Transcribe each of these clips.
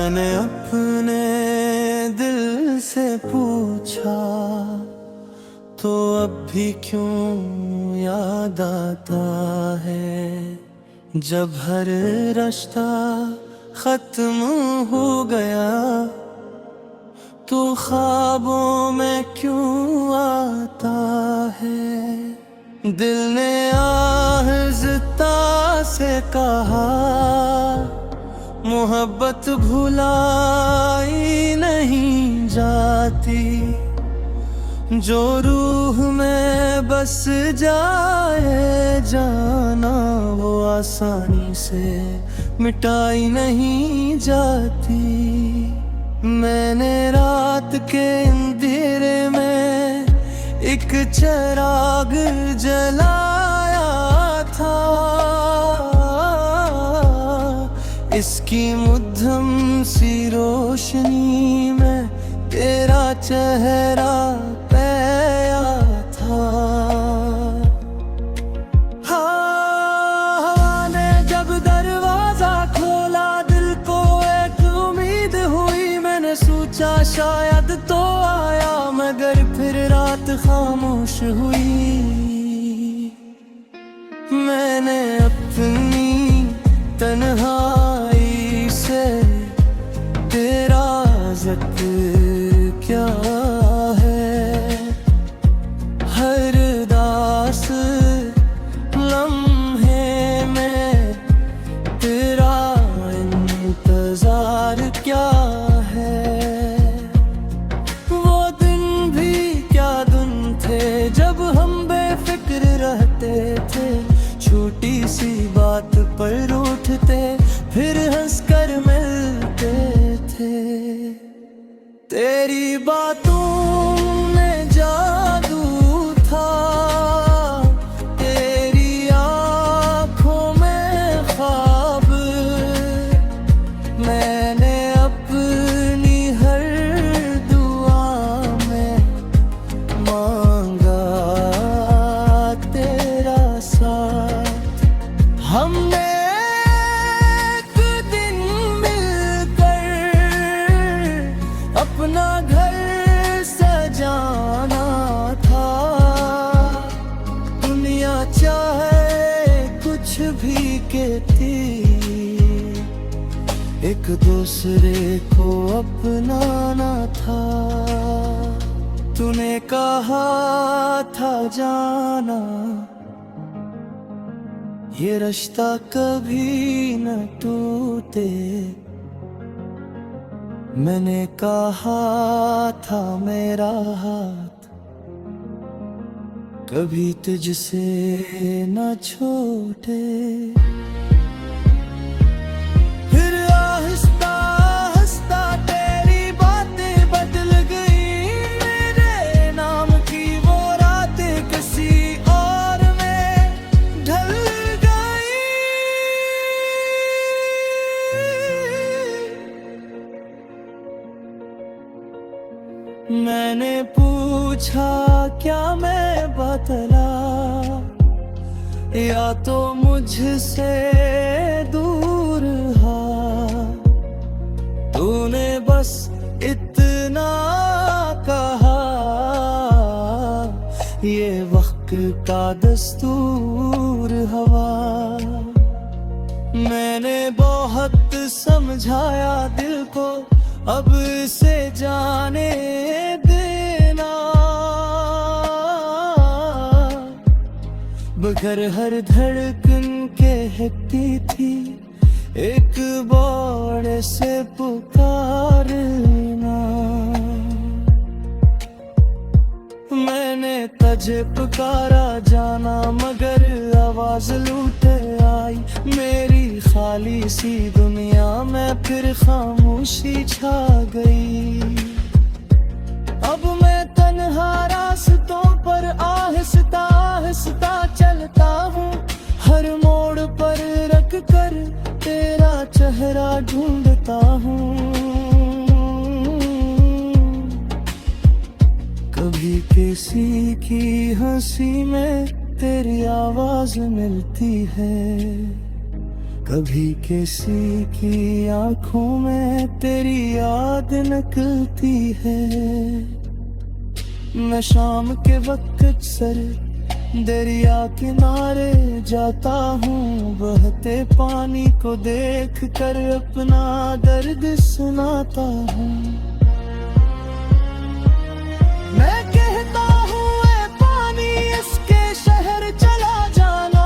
मैंने अपने दिल से पूछा तो अब भी क्यों याद आता है, जब हर रास्ता खत्म हो गया तो ख्वाबों में क्यों आता है। दिल ने आहिस्ता से कहा मोहब्बत भुलाई नहीं जाती, जो रूह में बस जाए जाना वो आसानी से मिटाई नहीं जाती। मैंने रात के अंधेरे में एक चिराग जलाया था, इसकी मध्यम सी रोशनी में तेरा चेहरा पाया था। हवा ने जब दरवाजा खोला दिल को एक उम्मीद हुई, मैंने सोचा शायद तो आया, मगर फिर रात खामोश हुई। मैंने अपनी तन्हाई से तेरा जिक्र क्या है, हर दास लम्हे में तेरा इंतजार क्या है। वो दिन भी क्या दिन थे जब हम बेफिक्र रहते थे, छोटी सी बात पर उठते फिर हंसकर मिलते थे। तेरी बातों में जादू था, तेरी आँखों में ख्वाब, मैंने अपनी हर दुआ में मांगा तेरा साथ। हमने एक दिन मिलकर अपना घर सजाना था, दुनिया चाहे कुछ भी कहती, एक दूसरे को अपनाना था। तूने कहा था जाना ये रिश्ता कभी न टूटे, मैंने कहा था मेरा हाथ कभी तुझसे न छूटे। फिर आहिस्ता आहिस्ता तेरी बातें बदल गई, मेरे नाम की वो रातें किसी और में ढल गई। मैंने पूछा क्या मैं बतला, या तो मुझसे दूर हा, तूने बस इतना कहा ये वक्त का दस्तूर हवा। मैंने बहुत समझाया दिल को अब इसे जाने देना, मगर हर धड़कन कहती थी एक बार से पुकारना। मैंने तुझे पुकारा जाना मगर आवाज लूटे आई, मेरी खाली सी दुनिया में फिर खामोशी छा गई। अब मैं तन्हा रास्तों पर आहिस्ता आहिस्ता चलता हूँ, हर मोड़ पर रख कर तेरा चेहरा ढूंढता हूँ। कभी किसी की हंसी में तेरी आवाज मिलती है, कभी किसी की आंखों में तेरी याद निकलती है। मैं शाम के वक्त अक्सर दरिया किनारे जाता हूँ, बहते पानी को देख कर अपना दर्द सुनाता हूँ। मैं कहता हूँ ऐ पानी इसके शहर चला जाना,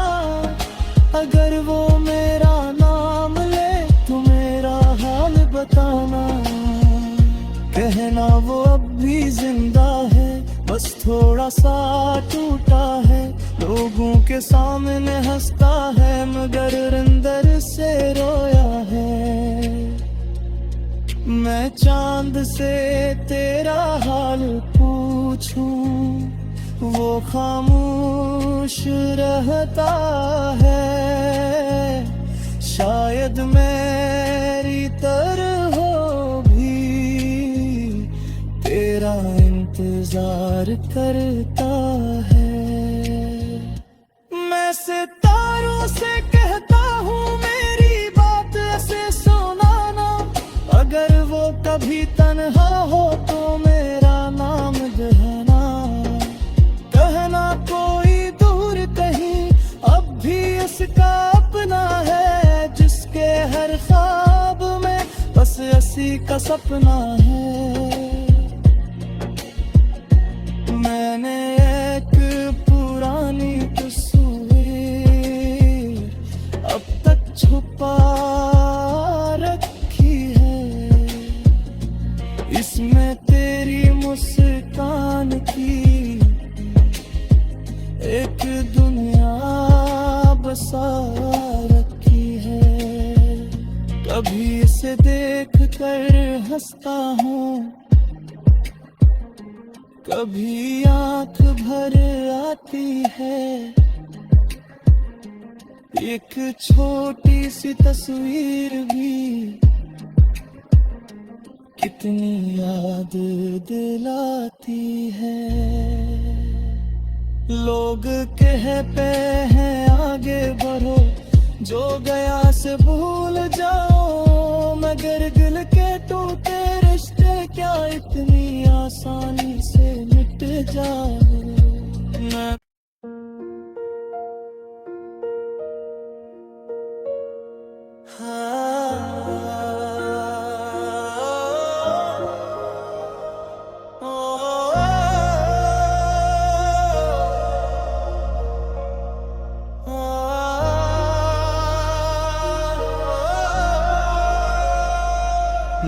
अगर वो मेरा नाम ले तो मेरा हाल बताना। कहना वो अब भी जिंदा है, बस थोड़ा सा टूटा है, लोगों के सामने हंसता है मगर अंदर से रोया है। मैं चांद से तेरा हाल पूछूं, वो खामोश रहता है। शायद मेरी तरह हो भी तेरा इंतजार करता है। मैं सितारों से कहता हूँ मेरी बात ऐसे सुनाना, अगर वो कभी तन्हा हो तो मेरा नाम कहना। कहना कोई दूर कहीं अब भी इसका अपना है, जिसके हर ख्वाब में बस उसी का सपना है। मैंने एक पुरानी तस्वीर अब तक छुपा रखी है, इसमें तेरी मुस्कान की एक दुनिया बसा रखी है। कभी इसे देख कर हंसता हूँ, कभी आंख भर आती है। एक छोटी सी तस्वीर भी कितनी याद दिलाती है। लोग कहते हैं आगे बढ़ो, जो गया से भूल जाओ, मगर दिल के टूटे रिश्ते क्या इतनी आसानी से मिट जाओ।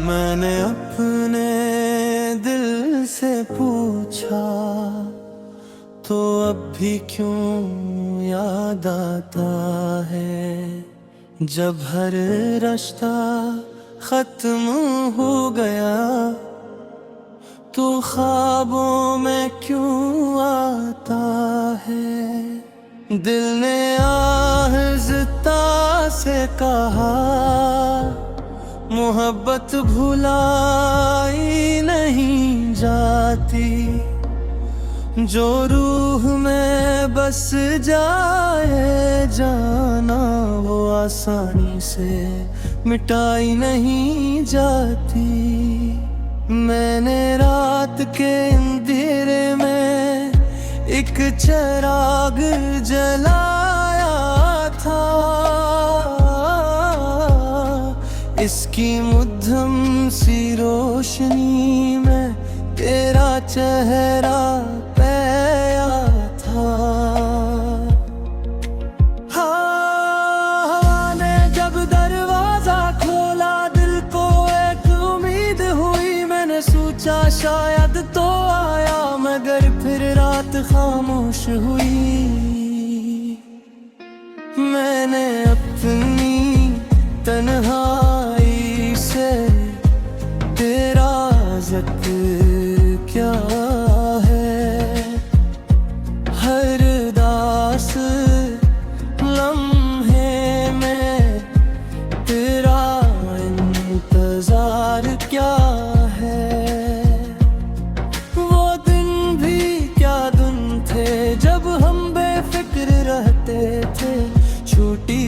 मैंने अपने दिल से पूछा तो अब भी क्यों याद आता है, जब हर रास्ता खत्म हो गया तो ख्वाबों में क्यों आता है। दिल ने आहिस्ता से कहा मोहब्बत भुलाई नहीं जाती, जो रूह में बस जाए जाना वो आसानी से मिटाई नहीं जाती। मैंने रात के अंधेरे में एक चिराग जलाया था, इसकी मध्यम सी रोशनी में तेरा चेहरा पाया था। हवा ने जब दरवाजा खोला दिल को एक उम्मीद हुई, मैंने सोचा शायद तो आया मगर फिर रात खामोश हुई। मैंने अपनी तन्हाई से तेरा जिक्र क्या है, हर दास लम्हे में तेरा इंतजार क्या है। वो दिन भी क्या दिन थे जब हम बेफिक्र रहते थे, छोटी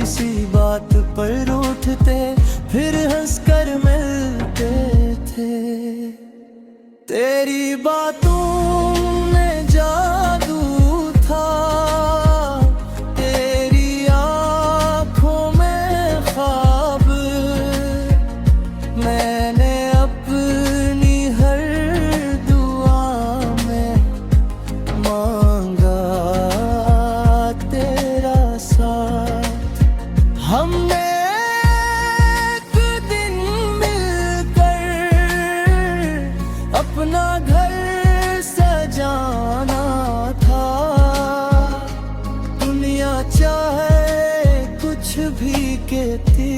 देती,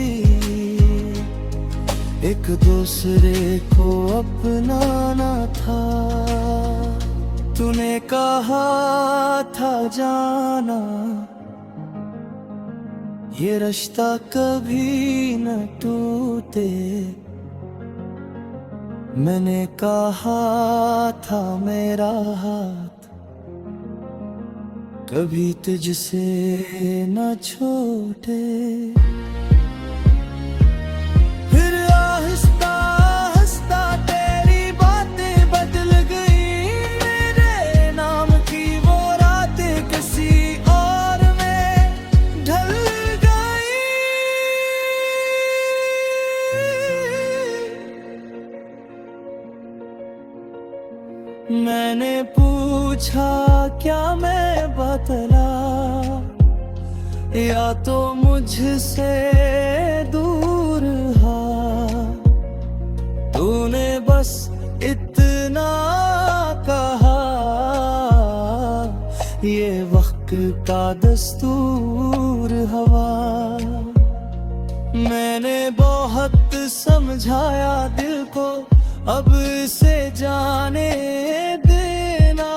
एक दूसरे को अपनाना था। तूने कहा था जाना, ये रिश्ता कभी न टूटे। मैंने कहा था मेरा हाथ कभी तुझसे न छूटे। फिर आहिस्ता आहिस्ता तेरी बातें बदल गई, मेरे नाम की वो रातें किसी और में ढल गई। मैंने पूछा क्या मैं बतला, या तो मुझसे दूर हा। तूने बस इतना कहा, ये वक्त का दस्तूर हवा। मैंने बहुत समझाया दिल को, अब इसे जाने देना।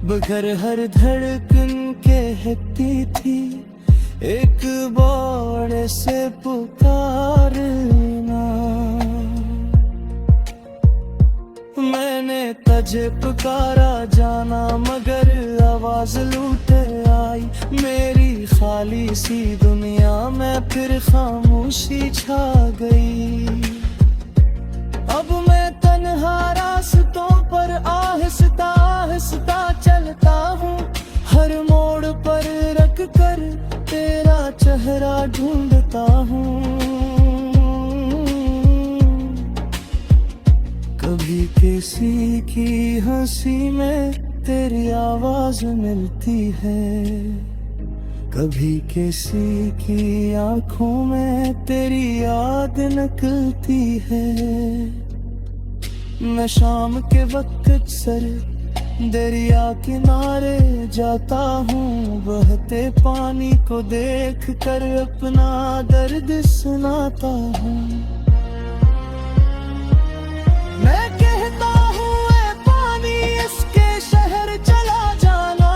बगैर हर धड़कन के कहती थी, एक बड़े से पुकारना। मैंने तुझे पुकारा जाना, मगर आवाज लूट आई मेरी खाली सी दुनिया में। फिर खामोशी छा गई। अब मैं तन्हा रास्तों पर आहिस्ता आहिस्ता चलता हूँ, हर मोड़ पर रख कर तेरा चेहरा ढूंढता हूँ। कभी किसी की हंसी में तेरी आवाज मिलती है, कभी किसी की आंखों में तेरी याद निकलती है। मैं शाम के वक्त अक्सर दरिया किनारे जाता हूँ, बहते पानी को देख कर अपना दर्द सुनाता हूँ। मैं कहता हूँ ऐ पानी इसके शहर चला जाना,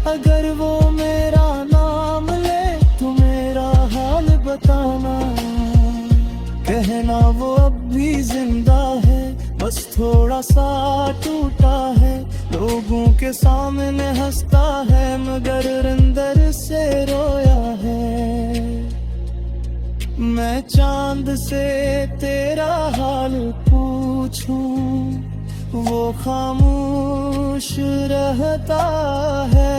अगर वो मेरा नाम ले तो मेरा हाल बताना। कहना वो अब भी जिंदा है, बस थोड़ा सा टूटा है। लोगों के सामने हंसता है, मगर अंदर से रोया है। मैं चांद से तेरा हाल पूछूं, वो खामोश रहता है।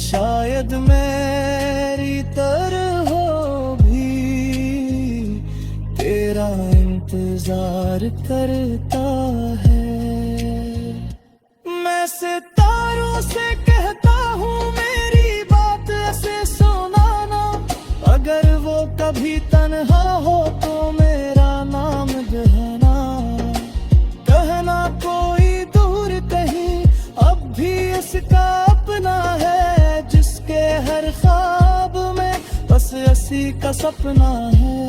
शायद मेरी तरह हो भी तेरा इंतजार करता है। मैं सितारों से कहता हूँ मेरी बात ऐसे सुनाना, अगर वो कभी तन्हा हो तो मेरा नाम कहना। कहना कोई दूर कहीं अब भी इसका अपना है, जिसके हर ख्वाब में बस इसी का सपना है।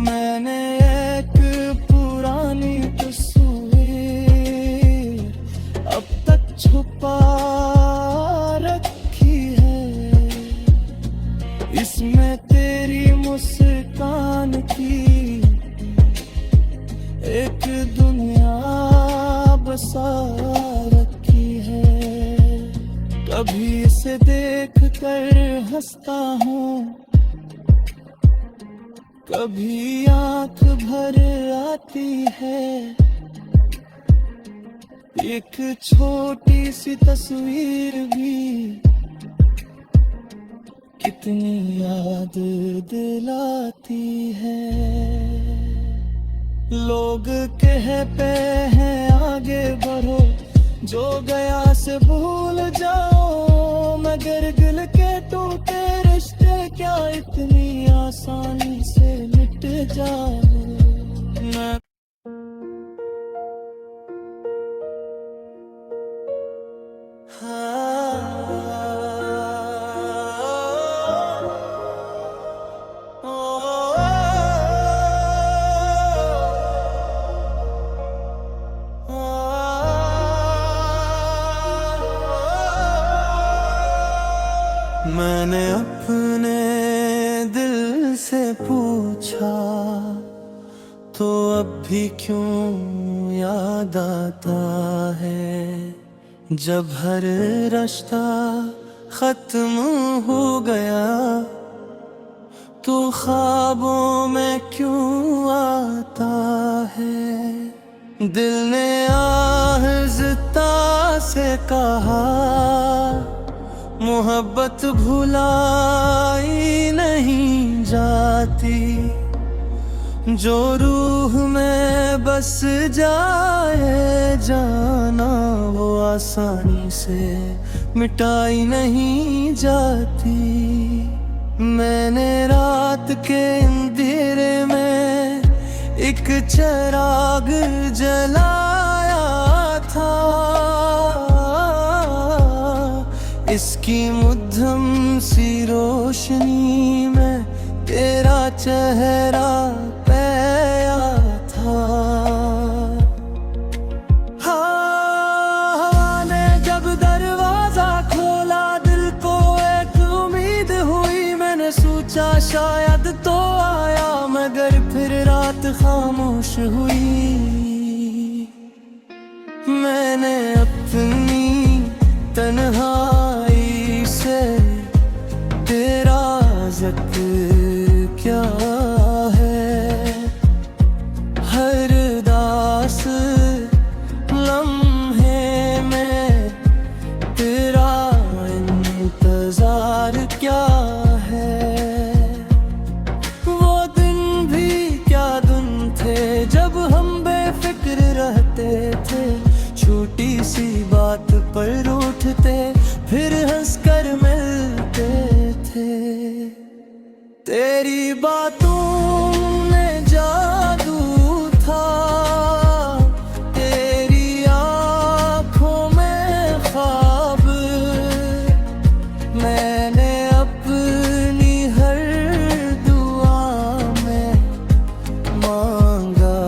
मैंने एक पुरानी तस्वीर अब तक छुपा रखी है, इसमें तेरी मुस्कान की एक दुनिया बसा रखी है। कभी इसे देख कर हंसता हूँ, कभी आंख भर आती है। एक छोटी सी तस्वीर भी कितनी याद दिलाती है। लोग कहते हैं आगे बढ़ो, जो गया से भूल जाओ, मगर दिल के टूटे रिश्ते क्या इतनी आसानी से मिट जाओ। मैंने अपने दिल से पूछा तो अब भी क्यों याद आता है, जब हर रास्ता खत्म हो गया तो ख्वाबों में क्यों आता है। दिल ने आहिस्ता से कहा मोहब्बत भुलाई नहीं जाती, जो रूह में बस जाए जाना वो आसानी से मिटाई नहीं जाती। मैंने रात के अंधेरे में एक चिराग जलाया था, इसकी मध्यम सी रोशनी में तेरा चेहरा पाया था। हवा ने जब दरवाजा खोला दिल को एक उम्मीद हुई, मैंने सोचा शायद तो आया मगर फिर रात खामोश हुई। मैंने अपनी तन्हाई से तेरा जिक्र क्या है, हर दास लम्हे में तेरा इंतजार क्या है। वो दिन भी क्या दिन थे जब हम बेफिक्र रहते थे, छोटी सी बात पर उठते फिर हंसकर मिलते थे। तेरी बातों में जादू था, तेरी आँखों में ख्वाब, मैंने अपनी हर दुआ में मांगा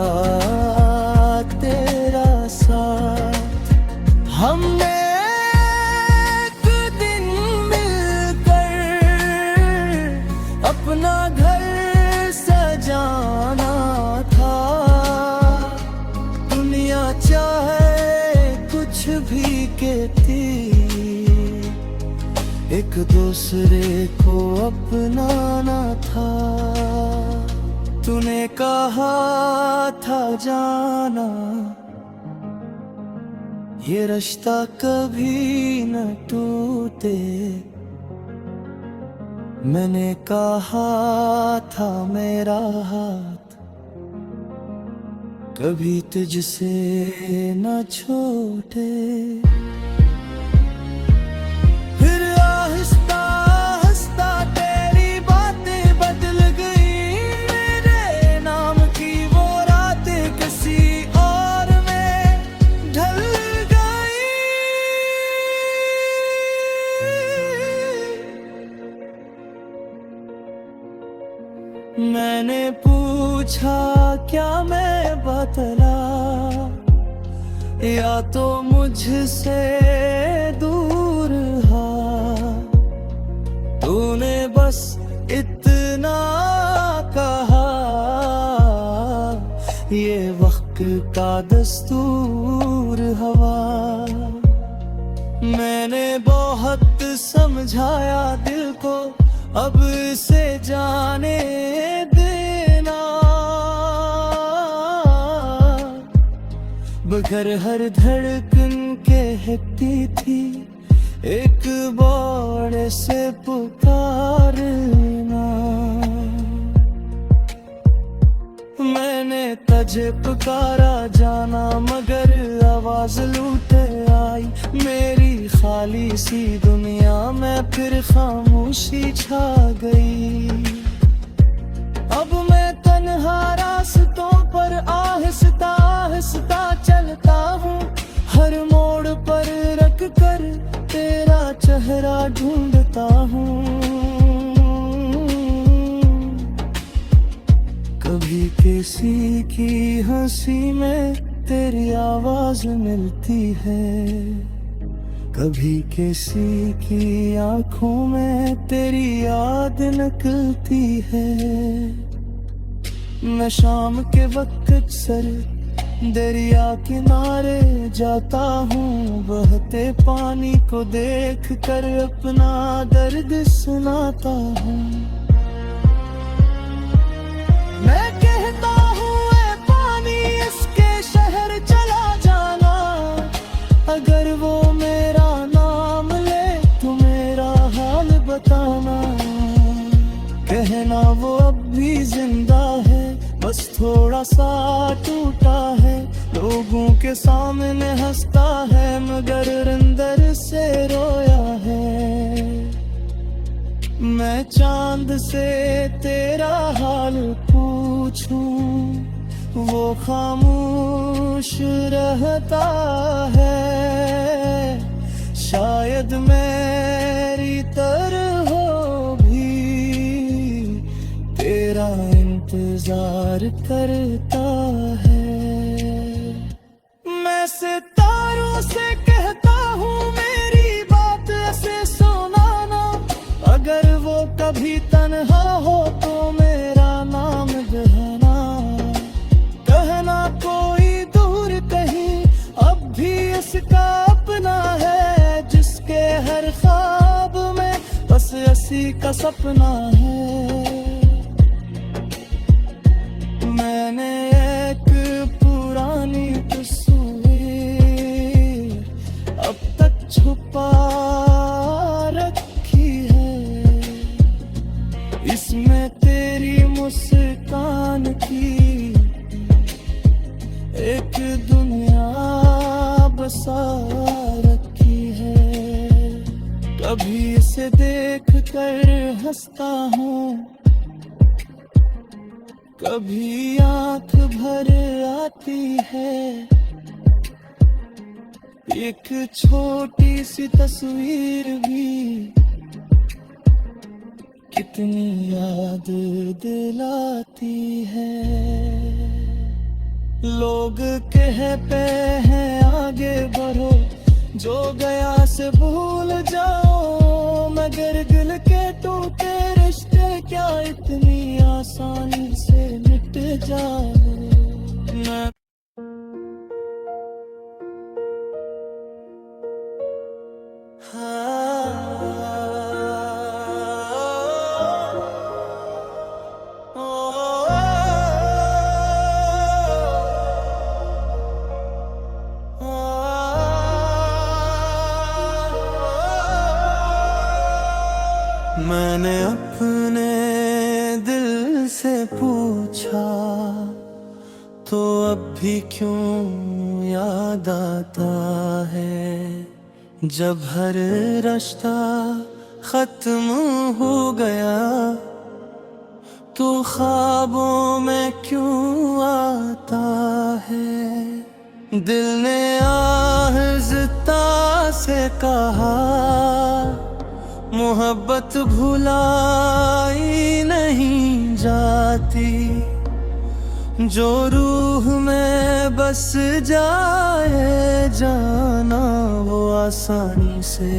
तेरा साथ। हमने एक दिन मिलकर अपना घर सजाना था, दुनिया चाहे कुछ भी कहती, एक दूसरे को अपनाना था। तूने कहा था जाना ये रिश्ता कभी न टूटे, मैंने कहा था मेरा हाथ कभी तुझसे न छूटे। फिर आहिस्ता आहिस्ता तेरी बातें बदल गई, मेरे नाम की वो रातें किसी और में ढल गई। मैंने पूछा क्या मैं बतला, या तो मुझसे दूर हा, तूने बस इतना कहा ये वक्त का दस्तूर हवा। मैंने बहुत समझाया दिल को अब इसे जाने देना, मगर हर धड़कन कहती थी एक बार से पुकारना। मैंने तुझे पुकारा जाना मगर आवाज लूटे आई, मेरी खाली सी दुनिया में फिर खामोशी छा गई। अब मैं तन्हा रास्तों पर आहिस्ता आहिस्ता चलता हूँ, हर मोड़ पर रख कर तेरा चेहरा ढूंढता हूँ। कभी किसी की हंसी में तेरी आवाज मिलती है, कभी किसी की आंखों में तेरी याद निकलती है। मैं शाम के वक्त अक्सर दरिया किनारे जाता हूँ, बहते पानी को देख कर अपना दर्द सुनाता हूँ। मैं कहता हूँ ऐ पानी इसके शहर चला जाना, अगर वो मेरा नाम ले तो मेरा हाल बताना। कहना वो अब भी जिंदा है, बस थोड़ा सा टूटा है, लोगों के सामने हंसता है मगर अंदर से रोया है। मैं चांद से तेरा हाल पूछूं, वो खामोश रहता है। शायद मेरी तरह हो भी तेरा इंतजार करता है। मैं सितारों से कहता हूँ मेरी बात ऐसे सुनाना, अगर वो कभी तन्हा हो तो मेरा नाम कहना। कहना कोई दूर कहीं अब भी इसका अपना है, जिसके हर ख्वाब में बस इसी का सपना है। मैंने एक पुरानी तस्वीर अब तक छुपा रखी है, इसमें तेरी मुस्कान की एक दुनिया बसा रखी है। कभी इसे देख कर हंसता हूँ, कभी आंख भर आती है। एक छोटी सी तस्वीर भी कितनी याद दिलाती है। लोग कहते हैं आगे बढ़ो, जो गया से भूल जाओ, मगर दिल के टूटे रिश्ते क्या इतनी आसानी से मिट जाओ। मैंने अपने दिल से पूछा तो अब भी क्यों याद आता है, जब हर रास्ता खत्म हो गया तो ख्वाबों में क्यों आता है। दिल ने आहिस्ता से कहा मोहब्बत भुलाई नहीं जाती, जो रूह में बस जाए जाना वो आसानी से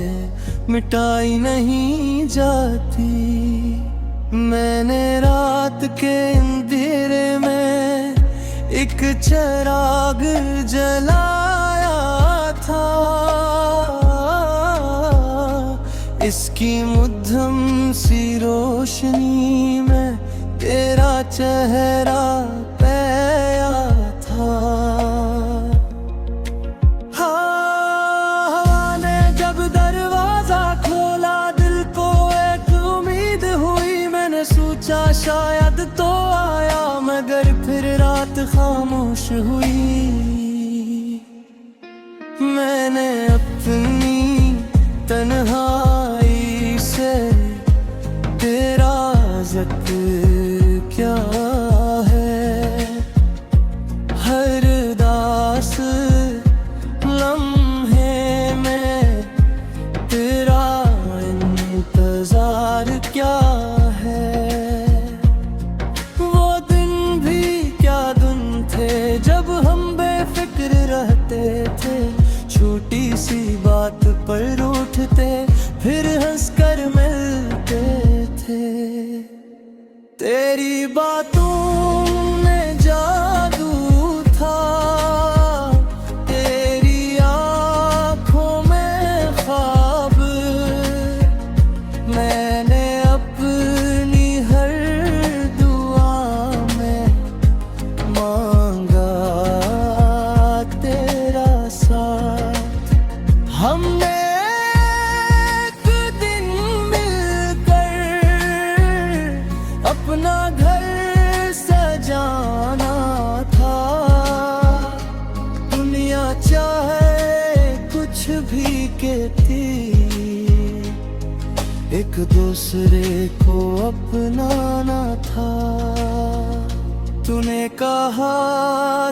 मिटाई नहीं जाती। मैंने रात के अंधेरे में एक चिराग जलाया था, इसकी मध्यम सी रोशनी में तेरा चेहरा पाया था। हवा ने जब दरवाजा खोला दिल को एक उम्मीद हुई, मैंने सोचा शायद तो आया मगर फिर रात खामोश हुई। मैंने अपनी तन्हाई से तेरा जिक्र क्या है, हर दास लम्हे में तेरा इंतजार क्या है। वो दिन भी क्या दिन थे जब हम बेफिक्र रहते थे, छोटी एक दूसरे को अपनाना था। तूने कहा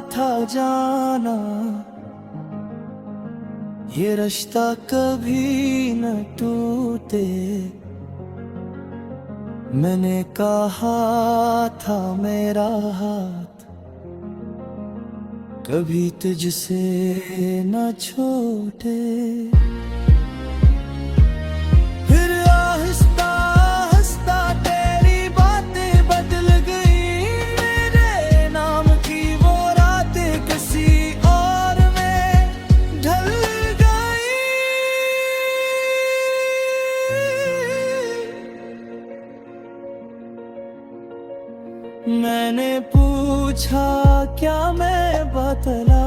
था जाना, ये रिश्ता कभी न टूटे। मैंने कहा था मेरा हाथ कभी तुझसे न छूटे। फिर आहिस्ता आहिस्ता तेरी बातें बदल गई, मेरे नाम की वो रातें किसी और में ढल गई। मैंने पूछा क्या मैं बतला,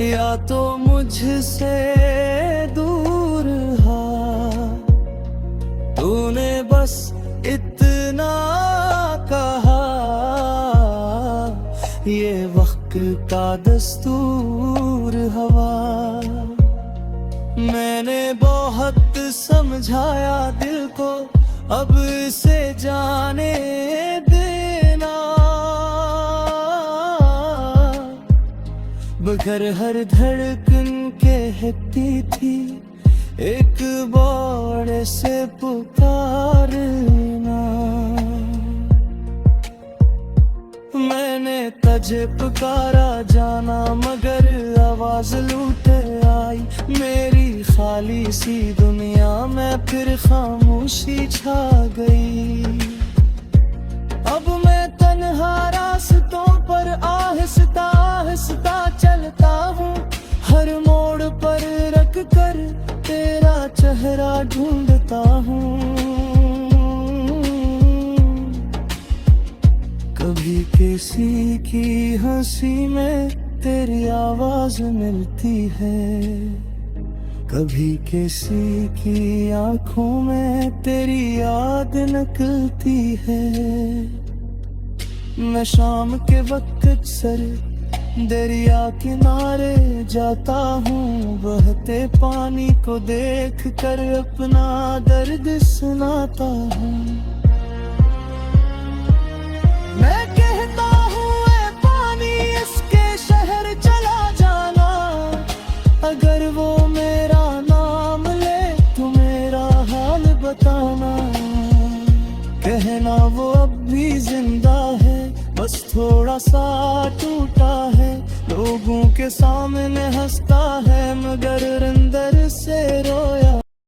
या तो मुझसे दूर हा। तूने बस इतना कहा, ये वक्त का दस्तूर हवा। मैंने बहुत समझाया दिल को, अब इसे जाने देना। मगर हर धड़कन कहती थी एक बार से पुकारना। मैंने तुझे पुकारा जाना, मगर आवाज लूट आई मेरी खाली सी दुनिया में। फिर खामोशी छा गई। अब मैं तन्हा रास्तों पर आहिस्ता आहिस्ता चलता हूँ, हर मोड़ पर रख कर तेरा चेहरा ढूंढता हूँ। कभी किसी की हंसी में तेरी आवाज मिलती है, कभी किसी की आंखों में तेरी याद निकलती है। मैं शाम के वक्त अक्सर दरिया किनारे जाता हूँ, बहते पानी को देख कर अपना दर्द सुनाता हूँ। मैं कहता हूँ ऐ पानी इसके शहर चला जाना, अगर वो मेरा नाम ले तो मेरा हाल बताना। कहना वो अब भी जिंदा है, बस थोड़ा सा टूटा है, लोगों के सामने हंसता